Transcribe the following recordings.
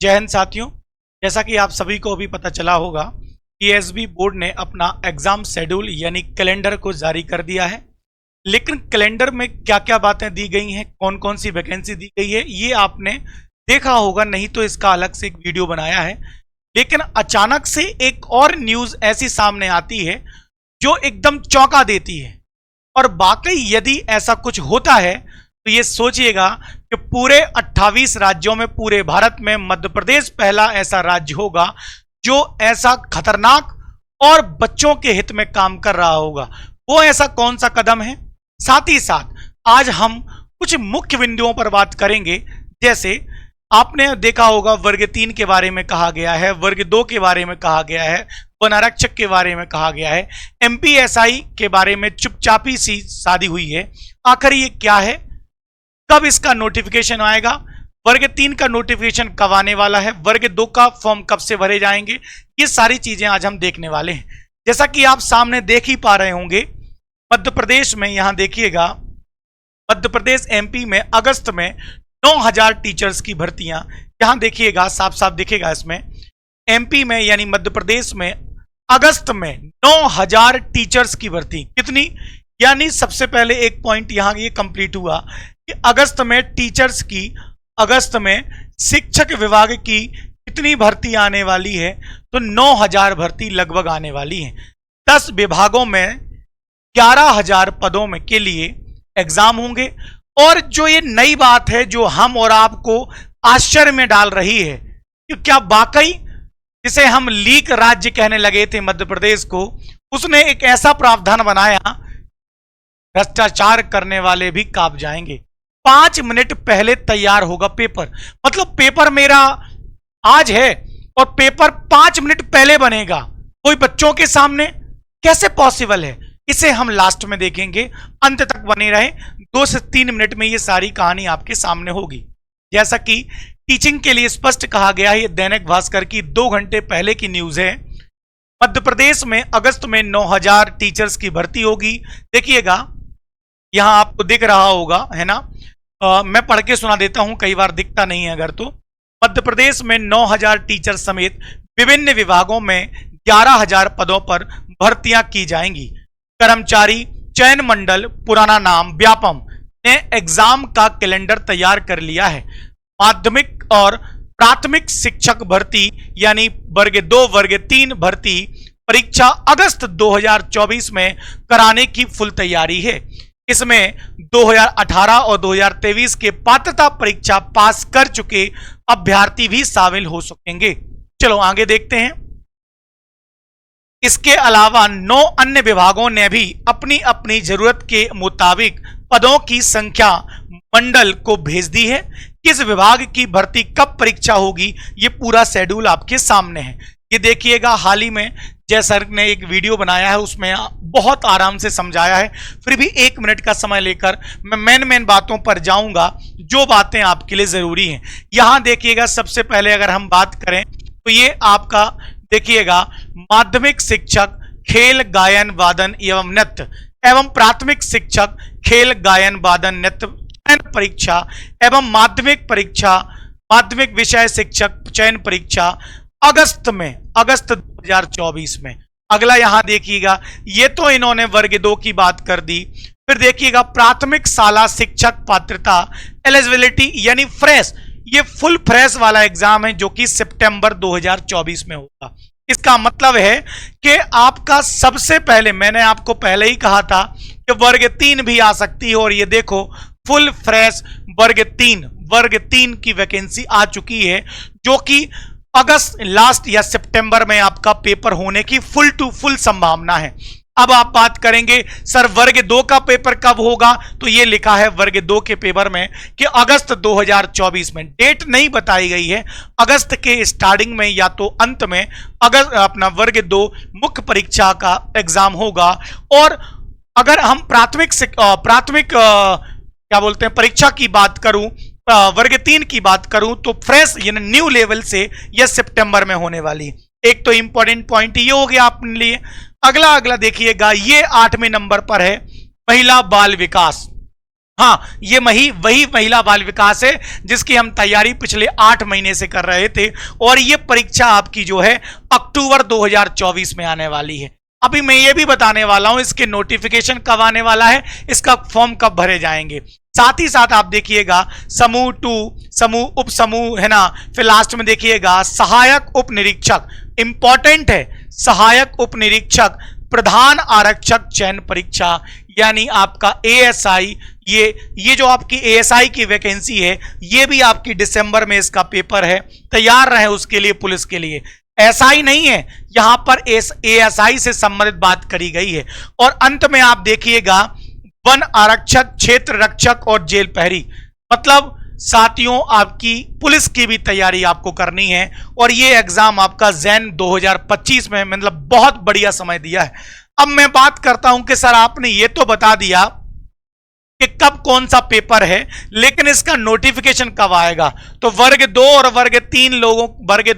जय हिंद साथियों। जैसा कि आप सभी को अभी पता चला होगा कि एसबी बोर्ड ने अपना एग्जाम शेड्यूल यानी कैलेंडर को जारी कर दिया है। लेकिन कैलेंडर में क्या क्या बातें दी गई हैं, कौन कौन सी वैकेंसी दी गई है, ये आपने देखा होगा, नहीं तो इसका अलग से एक वीडियो बनाया है। लेकिन अचानक से एक और न्यूज ऐसी सामने आती है जो एकदम चौंका देती है। और वाकई यदि ऐसा कुछ होता है तो ये सोचिएगा कि पूरे 28 राज्यों में, पूरे भारत में मध्य प्रदेश पहला ऐसा राज्य होगा जो ऐसा खतरनाक और बच्चों के हित में काम कर रहा होगा। वो ऐसा कौन सा कदम है, साथ ही साथ आज हम कुछ मुख्य बिंदुओं पर बात करेंगे। जैसे आपने देखा होगा वर्ग 3 के बारे में कहा गया है, वर्ग 2 के बारे में कहा गया है, वन आरक्षक के बारे में कहा गया है, एमपीएसआई के बारे में चुपचापी सी शादी हुई है। आखिर ये क्या है, कब इसका नोटिफिकेशन आएगा, वर्ग 3 का नोटिफिकेशन कब आने वाला है, वर्ग 2 का फॉर्म कब से भरे जाएंगे, ये सारी चीजें आज हम देखने वाले हैं। जैसा कि आप सामने देख ही पा रहे होंगे, मध्य प्रदेश में, यहां देखिएगा, मध्य प्रदेश एमपी में अगस्त में 9000 टीचर्स की भर्तियां, यहां देखिएगा साफ साफ दिखेगा इसमें, एमपी में यानी मध्य प्रदेश में अगस्त में 9000 टीचर्स की भर्ती। कितनी, यानी सबसे पहले एक पॉइंट यहां ये कंप्लीट हुआ कि अगस्त में टीचर्स की, अगस्त में शिक्षक विभाग की कितनी भर्ती आने वाली है, तो 9000 भर्ती लगभग आने वाली है। 10 विभागों में 11000 पदों में के लिए एग्जाम होंगे। और जो ये नई बात है जो हम और आपको आश्चर्य में डाल रही है कि क्या वाकई जिसे हम लीक राज्य कहने लगे थे मध्य प्रदेश को, उसने एक ऐसा प्रावधान बनाया, भ्रष्टाचार करने वाले भी कांप जाएंगे। 5 मिनट पहले तैयार होगा पेपर, मतलब पेपर मेरा आज है और पेपर 5 मिनट पहले बनेगा कोई बच्चों के सामने, कैसे पॉसिबल है? इसे हम लास्ट में देखेंगे, अंत तक बने रहे। 2 से 3 मिनट में ये सारी कहानी आपके सामने होगी। जैसा कि टीचिंग के लिए स्पष्ट कहा गया है, ये दैनिक भास्कर की 2 घंटे पहले की न्यूज है। मध्य प्रदेश में अगस्त में 9000 टीचर्स की भर्ती होगी। देखिएगा यहां आपको दिख रहा होगा, है ना, मैं पढ़ के सुना देता हूं, कई बार दिखता नहीं है अगर तो। मध्य प्रदेश में 9000 टीचर समेत विभिन्न विभागों में 11000 पदों पर भर्तियां की जाएंगी। कर्मचारी चयन मंडल, पुराना नाम व्यापम, ने एग्जाम का कैलेंडर तैयार कर लिया है। माध्यमिक और प्राथमिक शिक्षक भर्ती यानी वर्ग 2 वर्ग 3 भर्ती परीक्षा अगस्त 2024 में कराने की फुल तैयारी है। इसमें 2018 और 2023 के पात्रता परीक्षा पास कर चुके अभ्यर्थी भी शामिल हो सकेंगे। चलो आगे देखते हैं। इसके अलावा 9 अन्य विभागों ने भी अपनी अपनी जरूरत के मुताबिक पदों की संख्या मंडल को भेज दी है। किस विभाग की भर्ती कब परीक्षा होगी, ये पूरा शेड्यूल आपके सामने है। ये देखिएगा, हाल ही में जय सर ने एक वीडियो बनाया है, उसमें बहुत आराम से समझाया है। फिर भी 1 मिनट का समय लेकर मैं मेन बातों पर जाऊंगा जो बातें आपके लिए जरूरी हैं। यहां देखिएगा, सबसे पहले अगर हम बात करें तो ये आपका देखिएगा, माध्यमिक शिक्षक खेल गायन वादन एवं नृत्य एवं प्राथमिक शिक्षक खेल गायन वादन नृत्य चयन परीक्षा एवं माध्यमिक परीक्षा, माध्यमिक विषय शिक्षक चयन परीक्षा अगस्त में, अगस्त 2024 में। अगला यहां देखिएगा, ये तो इन्होंने वर्ग 2 की बात कर दी। फिर देखिएगा प्राथमिक शाला शिक्षक पात्रता एलिजिबिलिटी यानी फ्रेश, ये फुल फ्रेश वाला एग्जाम है जो कि सितंबर 2024 में होगा। इसका मतलब है कि आपका सबसे पहले, मैंने आपको पहले ही कहा था कि वर्ग 3 भी आ सकती है, और ये देखो फुल फ्रेश वर्ग 3 की वैकेंसी आ चुकी है, जो कि अगस्त लास्ट या सितंबर में आपका पेपर होने की फुल टू फुल संभावना है। अब आप बात करेंगे सर वर्ग 2 का पेपर कब होगा, तो ये लिखा है वर्ग 2 के पेपर में कि अगस्त 2024 में। डेट नहीं बताई गई है, अगस्त के स्टार्टिंग में या तो अंत में अगस्त अपना वर्ग 2 मुख्य परीक्षा का एग्जाम होगा। और अगर हम प्राथमिक क्या बोलते हैं परीक्षा की बात करूं, वर्ग 3 की बात करूं, तो फ्रेश यानी न्यू लेवल से यह सितंबर में होने वाली। एक तो इंपॉर्टेंट पॉइंट ये हो गया अपने लिए। अगला देखिएगा, ये 8वें नंबर पर है महिला बाल विकास। हाँ, ये वही महिला बाल विकास है जिसकी हम तैयारी पिछले 8 महीने से कर रहे थे, और ये परीक्षा आपकी जो है अक्टूबर 2024 में आने वाली है। अभी मैं ये भी बताने वाला हूं इसके नोटिफिकेशन कब आने वाला है, इसका फॉर्म कब भरे जाएंगे। साथ ही साथ आप देखिएगा समूह 2, समूह उप समूह है ना, फिर लास्ट में देखिएगा सहायक उप निरीक्षक, इंपॉर्टेंट है, सहायक उप निरीक्षक प्रधान आरक्षक चयन परीक्षा, यानी आपका एएसआई। ये जो आपकी एएसआई की वैकेंसी है, ये भी आपकी दिसंबर में इसका पेपर है, तैयार रहे उसके लिए, पुलिस के लिए। एसआई नहीं है, यहां पर एएसआई से संबंधित बात करी गई है। और अंत में आप देखिएगा वन आरक्षक, क्षेत्र रक्षक और जेल प्रहरी, मतलब साथियों आपकी पुलिस की भी तैयारी आपको करनी है, और ये एग्जाम आपका जैन 2025 में, मतलब बहुत बढ़िया समय दिया है। अब मैं बात करता हूं कि सर आपने ये तो बता दिया कि कब कौन सा पेपर है, लेकिन इसका नोटिफिकेशन कब आएगा। तो वर्ग 2 और वर्ग 3 लोगों, वर्ग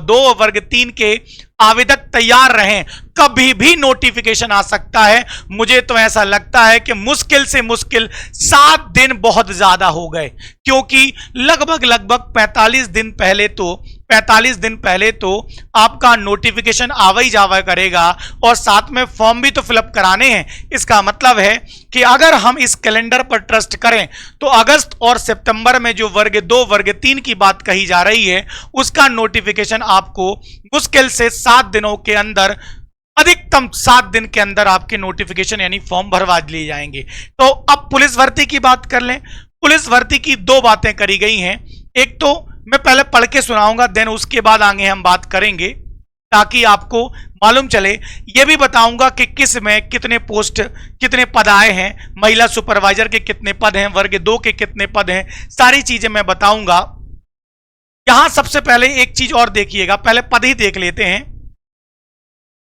2 और वर्ग 3 के आवेदक तैयार रहें, कभी भी नोटिफिकेशन आ सकता है। मुझे तो ऐसा लगता है कि मुश्किल से मुश्किल 7 दिन बहुत ज्यादा हो गए, क्योंकि लगभग 45 दिन पहले तो आपका नोटिफिकेशन आवा ही जावा करेगा, और साथ में फॉर्म भी तो फिलअप कराने हैं। इसका मतलब है कि अगर हम इस कैलेंडर पर ट्रस्ट करें तो अगस्त और सितंबर में जो वर्ग 2 वर्ग 3 की बात कही जा रही है, उसका नोटिफिकेशन आपको मुश्किल से 7 दिनों के अंदर, अधिकतम 7 दिन के अंदर आपके नोटिफिकेशन यानी फॉर्म भरवा लिए जाएंगे। तो अब पुलिस भर्ती की बात कर लें। पुलिस भर्ती की 2 बातें करी गई हैं। एक तो मैं पहले पढ़ के सुनाऊंगा, देन उसके बाद आगे हम बात करेंगे, ताकि आपको मालूम चले। यह भी बताऊंगा कि किस में कितने पोस्ट, कितने पद आए हैं, महिला सुपरवाइजर के कितने पद हैं, वर्ग 2 के कितने पद हैं, सारी चीजें मैं बताऊंगा। यहां सबसे पहले एक चीज और देखिएगा, पहले पद ही देख लेते हैं।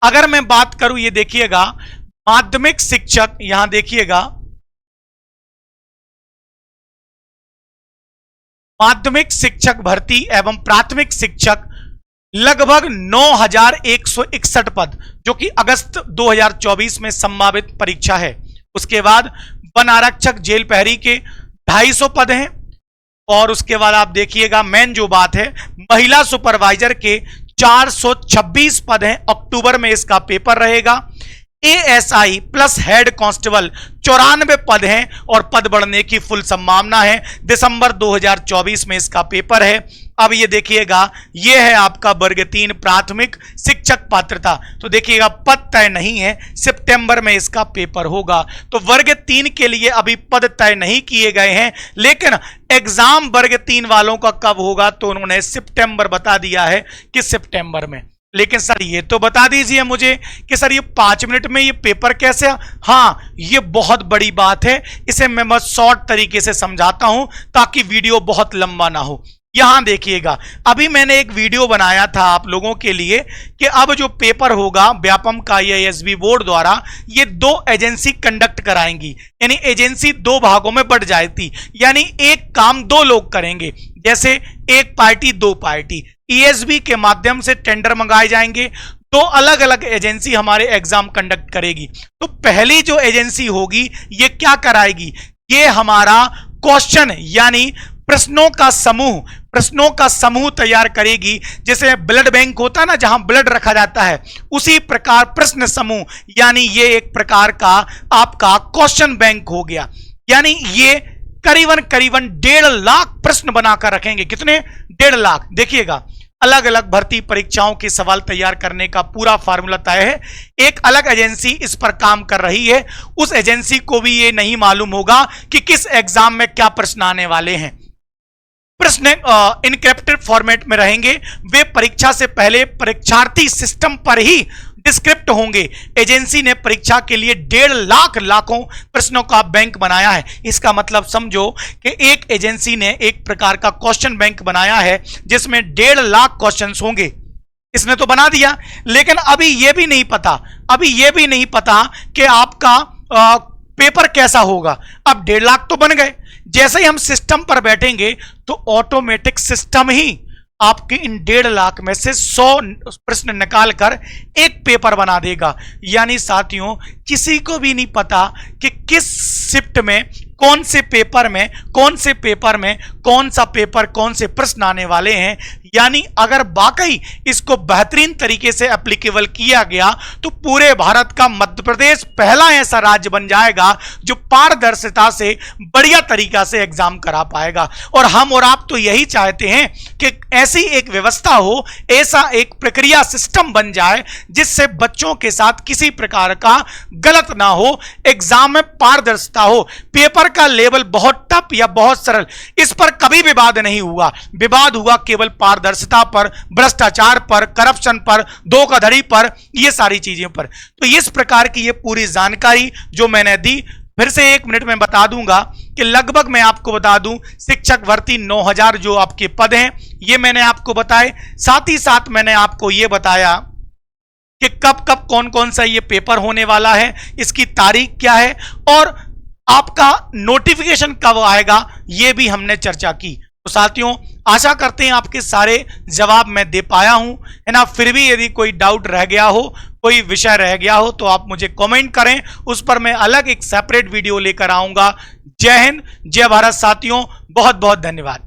अगर मैं बात करूं, ये देखिएगा माध्यमिक शिक्षक, यहां देखिएगा माध्यमिक शिक्षक भर्ती एवं प्राथमिक शिक्षक, लगभग 9161 पद, जो कि अगस्त 2024 में संभावित परीक्षा है। उसके बाद वन आरक्षक जेल प्रहरी के 250 पद हैं, और उसके बाद आप देखिएगा मेन जो बात है, महिला सुपरवाइजर के 426 पद हैं। अक्टूबर में इसका पेपर रहेगा। एएसआई प्लस हेड कांस्टेबल 94 पद हैं, और पद बढ़ने की फुल संभावना है। दिसंबर 2024 में इसका पेपर है। अब ये देखिएगा, ये है आपका वर्ग 3 प्राथमिक शिक्षक पात्रता। तो देखिएगा पद तय नहीं है, सितंबर में इसका पेपर होगा। तो वर्ग 3 के लिए अभी पद तय नहीं किए गए हैं, लेकिन एग्जाम वर्ग 3 वालों का कब होगा तो उन्होंने सितंबर बता दिया है कि सितंबर में। लेकिन सर ये तो बता दीजिए मुझे कि सर ये 5 मिनट में ये पेपर कैसे? हाँ, ये बहुत बड़ी बात है, इसे मैं बस शॉर्ट तरीके से समझाता हूं ताकि वीडियो बहुत लंबा ना हो। यहां देखिएगा, अभी मैंने एक वीडियो बनाया था आप लोगों के लिए कि अब जो पेपर होगा व्यापम का या एसबी बोर्ड द्वारा, ये 2 एजेंसी कंडक्ट कराएंगी, यानी एजेंसी 2 भागों में बढ़ जाती, यानी एक काम 2 लोग करेंगे। जैसे एक पार्टी 2 पार्टी, ईएसबी के माध्यम से टेंडर मंगाए जाएंगे, 2 अलग अलग एजेंसी हमारे एग्जाम कंडक्ट करेगी। तो पहली जो एजेंसी होगी ये क्या कराएगी? ये हमारा क्वेश्चन यानी प्रश्नों का समूह तैयार करेगी। जैसे ब्लड बैंक होता है ना, जहां ब्लड रखा जाता है, उसी प्रकार प्रश्न समूह, यानी ये एक प्रकार का आपका क्वेश्चन बैंक हो गया। यानी ये करीबन 1.5 लाख प्रश्न बनाकर रखेंगे। कितने? 1.5 लाख। देखिएगा, अलग अलग भर्ती परीक्षाओं के सवाल तैयार करने का पूरा फार्मूला तय है। एक अलग एजेंसी इस पर काम कर रही है, उस एजेंसी को भी ये नहीं मालूम होगा कि किस एग्जाम में क्या प्रश्न आने वाले हैं। प्रश्न इनक्रिप्टेड फॉर्मेट में रहेंगे। वे परीक्षा से पहले परीक्षार्थी सिस्टम पर ही डिस्क्रिप्ट होंगे। एजेंसी ने परीक्षा के लिए 1.5 लाखों प्रश्नों का बैंक बनाया है। इसका मतलब समझो कि एक एजेंसी ने एक प्रकार का क्वेश्चन बैंक बनाया है जिसमें 1.5 लाख क्वेश्चंस होंगे। इसने तो बना दिया, लेकिन अभी यह भी नहीं पता कि आपका पेपर कैसा होगा। अब 1.5 लाख तो बन गए, जैसे ही हम सिस्टम पर बैठेंगे तो ऑटोमेटिक सिस्टम ही आपके इन 1.5 लाख में से 100 प्रश्न निकाल कर एक पेपर बना देगा। यानी साथियों, किसी को भी नहीं पता कि किस शिफ्ट में कौन से पेपर में कौन सा पेपर कौन से प्रश्न आने वाले हैं। यानी अगर वाकई इसको बेहतरीन तरीके से एप्लीकेबल किया गया तो पूरे भारत का मध्य प्रदेश पहला ऐसा राज्य बन जाएगा जो पारदर्शिता से बढ़िया तरीका से एग्जाम करा पाएगा। और हम और आप तो यही चाहते हैं कि ऐसी एक व्यवस्था हो, ऐसा एक प्रक्रिया सिस्टम बन जाए जिससे बच्चों के साथ किसी प्रकार का गलत ना हो, एग्जाम में पारदर्शिता हो। पेपर का लेवल बहुत टफ या बहुत सरल, इस पर कभी विवाद नहीं हुआ। विवाद हुआ केवल पारदर्शिता पर, भ्रष्टाचार पर, करप्शन पर, धोखाधड़ी पर, ये सारी चीजों पर। तो इस प्रकार की ये पूरी जानकारी जो मैंने दी, फिर से 1 मिनट में बता दूंगा कि लगभग मैं आपको बता दूं शिक्षक भर्ती 9000 जो आपके पद हैं ये मैंने आपको बताए। साथ ही साथ मैंने आपको ये बताया कि कब कब कौन कौन सा ये पेपर होने वाला है, इसकी तारीख क्या है और आपका नोटिफिकेशन कब आएगा, ये भी हमने चर्चा की। तो साथियों आशा करते हैं आपके सारे जवाब मैं दे पाया हूं, है ना। फिर भी यदि कोई डाउट रह गया हो, कोई विषय रह गया हो तो आप मुझे कमेंट करें, उस पर मैं अलग एक सेपरेट वीडियो लेकर आऊंगा। जय हिंद, जय भारत साथियों, बहुत बहुत धन्यवाद।